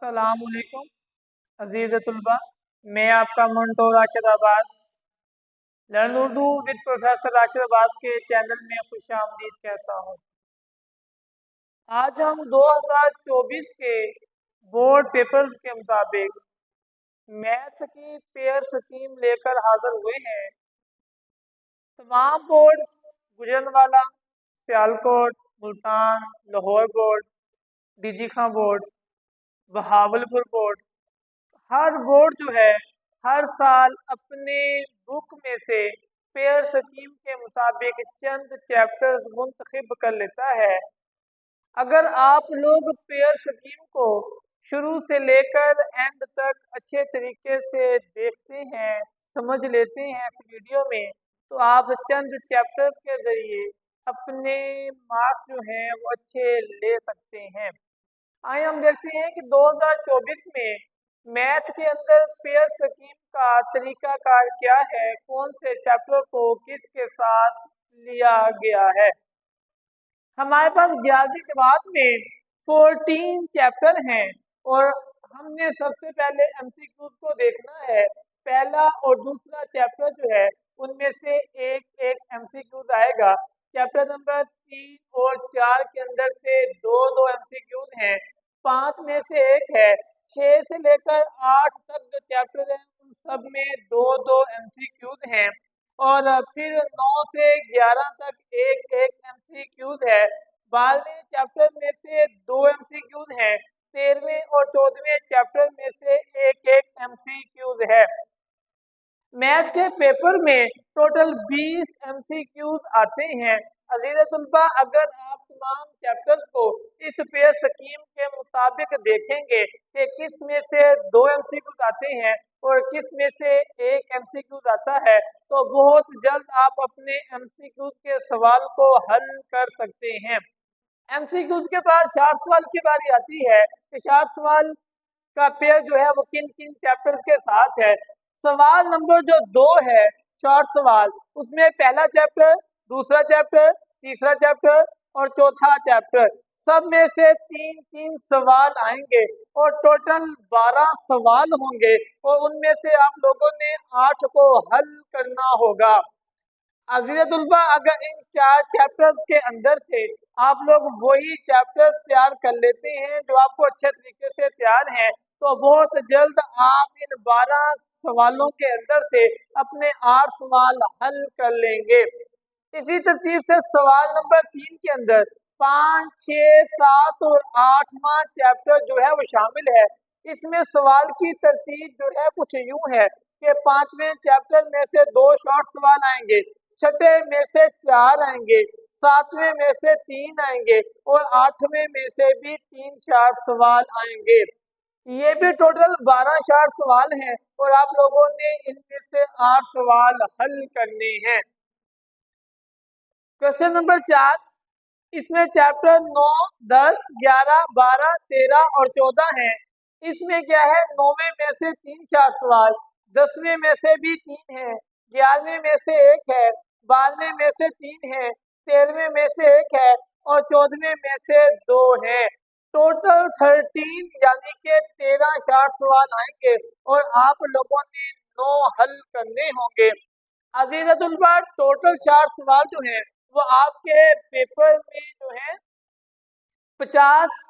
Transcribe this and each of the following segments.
अस्सलामुअलैकुम अजीज़ तलबा। मैं आपका Manto Rashid Abbas learn Urdu with professor Rashid Abbas के चैनल में खुशामदीद कहता हूँ। आज हम 2024 के बोर्ड पेपर्स के मुताबिक मैथ की पेयर स्कीम लेकर हाजिर हुए हैं। तमाम boards Gujranwala, Sialkot, Multan, Lahore board, DG Khan board, Bahawalpur board, हर बोर्ड जो है हर साल अपने बुक में से पेयर स्कीम के मुताबिक चंद चैप्टर्स मुंतखब कर लेता है। अगर आप लोग पेयर स्कीम को शुरू से लेकर एंड तक अच्छे तरीके से देखते हैं, समझ लेते हैं इस वीडियो में, तो आप चंद चैप्टर्स के ज़रिए अपने मार्क्स जो हैं वो अच्छे ले सकते हैं। आइए हम देखते हैं कि 2024 में मैथ के अंदर पेयर स्कीम का तरीकाकार क्या है, कौन से चैप्टर को किसके साथ लिया गया है। हमारे पास 11वीं जमात में 14 चैप्टर हैं और हमने सबसे पहले एमसीक्यूज को देखना है। पहला और दूसरा चैप्टर जो है उनमें से एक एक एमसीक्यूज आएगा। चैप्टर नंबर 3 और 4 के अंदर से दो दो एमसीक्यूज हैं। 5 में से एक है। 6 से लेकर 8 तक जो चैप्टर हैं उन सब में दो दो एमसीक्यूज हैं और फिर 9 से 11 तक एक एक एमसीक्यूज है। 12वें चैप्टर में से दो एमसीक्यूज हैं। 13वें और 14वें चैप्टर में से एक एक एमसीक्यूज है। मैथ के पेपर में टोटल 20 एमसीक्यूज आते हैं। अजीज़ तलबा, अगर आप तमाम चैप्टर्स को इस पेयर स्कीम के मुताबिक देखेंगे कि किस में से दो एमसीक्यूज आते हैं और किस में से एक एमसीक्यूज आता है, तो बहुत जल्द आप अपने एमसीक्यूज के सवाल को हल कर सकते हैं। एमसीक्यूज के बाद शार्ट सवाल की बारी आती है कि शार्ट सवाल का पेयर जो है वो किन किन चैप्टर्स के साथ है। सवाल नंबर जो 2 है शॉर्ट सवाल, उसमें पहला चैप्टर, दूसरा चैप्टर, तीसरा चैप्टर और चौथा चैप्टर, सब में से तीन तीन सवाल आएंगे और टोटल 12 सवाल होंगे और उनमें से आप लोगों ने 8 को हल करना होगा। अजीज़तुल्बा, अगर इन 4 चैप्टर्स के अंदर से आप लोग वही चैप्टर्स तैयार कर लेते हैं जो आपको अच्छे तरीके से तैयार हैं, तो बहुत जल्द आप इन 12 सवालों के अंदर से अपने 8 सवाल हल कर लेंगे। इसी तरतीब से सवाल नंबर 3 के अंदर 5, 6, 7 और 8वां चैप्टर जो है वो शामिल है। इसमें सवाल की तरतीब जो है कुछ यूं है कि 5वें चैप्टर में से 2 शॉर्ट सवाल आएंगे, 6ठे में से 4 आएंगे, 7वें में से 3 आएंगे और 8वें में से भी 3 शॉर्ट सवाल आएंगे। ये भी टोटल 12 शॉर्ट सवाल हैं और आप लोगों ने इनमें से 8 सवाल हल करने हैं। क्वेश्चन नंबर 4, इसमें चैप्टर 9, 10, 11, 12, 13 और 14 है। इसमें क्या है, 9वें में से 3 शॉर्ट सवाल, 10वें में से भी 3 है, 11वें में से 1 है, 12वें में से 3 है, 13वें में से 1 है और 14वें में से 2 है। टोटल 13 यानी कि 13 शॉर्ट सवाल आएंगे और आप लोगों ने 9 हल करने होंगे। अजीज़तुल्बा, टोटल शॉर्ट सवाल जो है वो आपके पेपर में जो है 50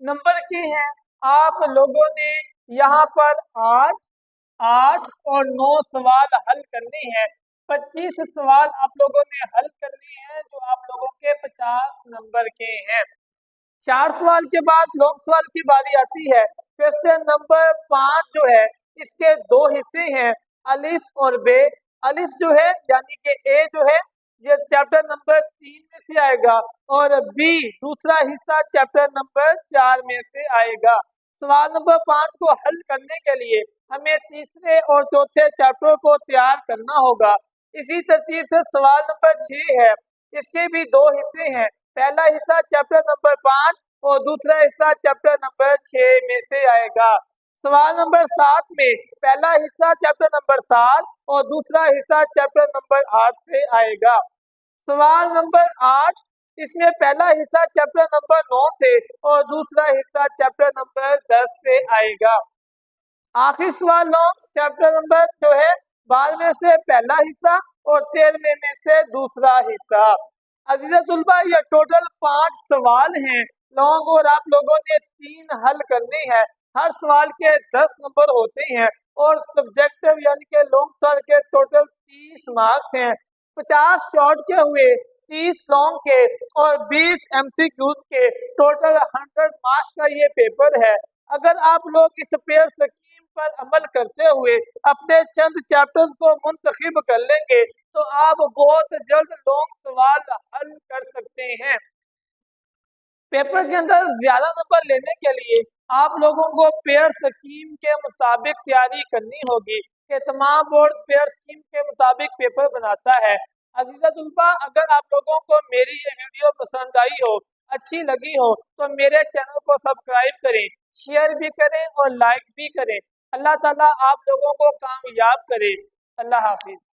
नंबर के हैं। आप लोगों ने यहाँ पर 8, 8 और 9 सवाल हल करने हैं। 25 सवाल आप लोगों ने हल करने हैं जो आप लोगों के 50 नंबर के हैं। 4 सवाल के बाद लॉन्ग सवाल की बारी आती है। क्वेश्चन नंबर 5 जो है इसके 2 हिस्से हैं, अलिफ और बे। अलिफ जो है यानी कि ए जो है ये चैप्टर नंबर 3 में से आएगा और बी दूसरा हिस्सा चैप्टर नंबर 4 में से आएगा। सवाल नंबर 5 को हल करने के लिए हमें तीसरे और चौथे चैप्टर को तैयार करना होगा। इसी तरतीब से सवाल नंबर 6 है, इसके भी 2 हिस्से हैं। पहला हिस्सा चैप्टर नंबर 5 और दूसरा हिस्सा चैप्टर नंबर 6 में से आएगा। सवाल नंबर 7 में पहला हिस्सा चैप्टर नंबर 7 और दूसरा हिस्सा चैप्टर नंबर 8 से आएगा। सवाल नंबर 8, इसमें पहला हिस्सा चैप्टर नंबर 9 से और दूसरा हिस्सा चैप्टर नंबर 10 से आएगा। आखिरी सवाल लॉन्ग चैप्टर नंबर जो है 12वें से पहला हिस्सा और 13वें में से दूसरा हिस्सा। अजीजा तुलबा ये टोटल 5 सवाल हैं लॉन्ग और आप लोगों ने 3 हल करने हैं। हर सवाल के 10 नंबर होते हैं और सब्जेक्टिव यानी कि लॉन्ग सवाल के टोटल 30 मार्क्स हैं। 50 शॉर्ट के हुए, 30 लॉन्ग के और 20 एमसीक्यूज के टोटल 100 मार्क्स का ये पेपर है। अगर आप लोग इस पेयर स्कीम पर अमल करते हुए अपने चंद चैप्टर्स को मुंतखब कर लेंगे तो आप बहुत जल्द लॉन्ग सवाल हल कर सकते हैं। पेपर के अंदर ज्यादा नंबर लेने के लिए आप लोगों को पेयर स्कीम के मुताबिक तैयारी करनी होगी कि तमाम बोर्ड पेयर स्कीम के मुताबिक पेपर बनाता है। अजीजा तुल्बा अगर आप लोगों को मेरी ये वीडियो पसंद आई हो, अच्छी लगी हो तो मेरे चैनल को सब्सक्राइब करें, शेयर भी करें और लाइक भी करें। अल्लाह ताला आप लोगों को कामयाब करे। अल्लाह हाफिज।